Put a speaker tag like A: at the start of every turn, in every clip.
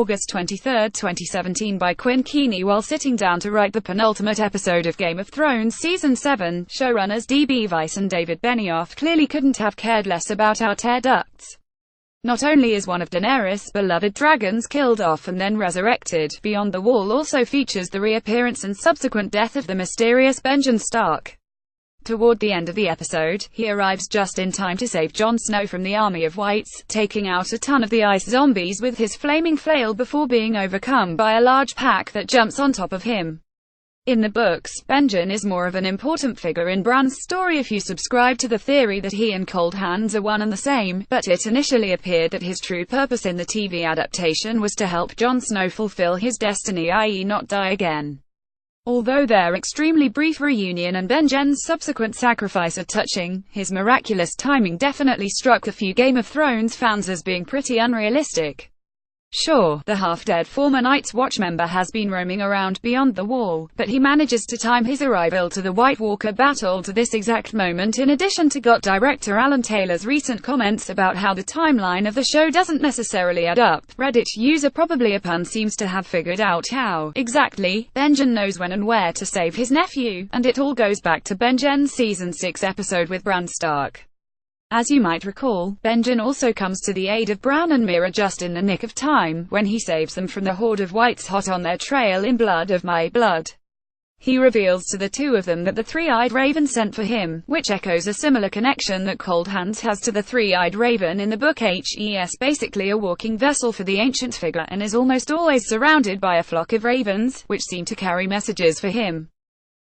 A: August 23, 2017 by Quinn Keeney while sitting down to write the penultimate episode of Game of Thrones Season 7. Showrunners D.B. Weiss and David Benioff clearly couldn't have cared less about our tear ducts. Not only is one of Daenerys' beloved dragons killed off and then resurrected, Beyond the Wall also features the reappearance and subsequent death of the mysterious Benjen Stark. Toward the end of the episode, he arrives just in time to save Jon Snow from the army of whites, taking out a ton of the ice zombies with his flaming flail before being overcome by a large pack that jumps on top of him. In the books, Benjen is more of an important figure in Bran's story if you subscribe to the theory that he and Cold Hands are one and the same, but it initially appeared that his true purpose in the TV adaptation was to help Jon Snow fulfill his destiny, i.e. not die again. Although their extremely brief reunion and Benjen's subsequent sacrifice are touching, his miraculous timing definitely struck a few Game of Thrones fans as being pretty unrealistic. Sure, the half-dead former Night's Watch member has been roaming around Beyond the Wall, but he manages to time his arrival to the White Walker battle to this exact moment, in addition to GOT director Alan Taylor's recent comments about how the timeline of the show doesn't necessarily add up. Reddit user Probably a Pun seems to have figured out how, exactly, Benjen knows when and where to save his nephew, and it all goes back to Benjen's Season 6 episode with Bran Stark. As you might recall, Benjen also comes to the aid of Bran and Mira just in the nick of time, when he saves them from the horde of whites hot on their trail in Blood of My Blood. He reveals to the two of them that the three-eyed raven sent for him, which echoes a similar connection that Cold Hands has to the three-eyed raven in the book. Hes basically a walking vessel for the ancient figure and is almost always surrounded by a flock of ravens, which seem to carry messages for him.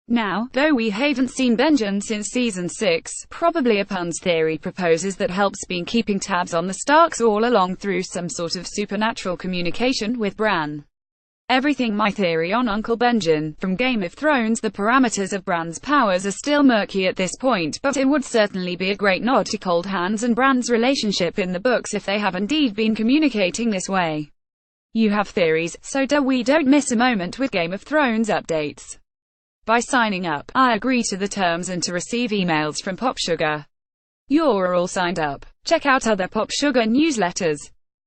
A: Now, though we haven't seen Benjen since Season 6, Probably a Pun's theory proposes that help's been keeping tabs on the Starks all along through some sort of supernatural communication with Bran. Everything my theory on Uncle Benjen. From Game of Thrones, the parameters of Bran's powers are still murky at this point, but it would certainly be a great nod to Cold Hands and Bran's relationship in the books if they have indeed been communicating this way. You have theories, so don't miss a moment with Game of Thrones updates. By signing up, I agree to the terms and to receive emails from PopSugar. You're all signed up. Check out other PopSugar newsletters.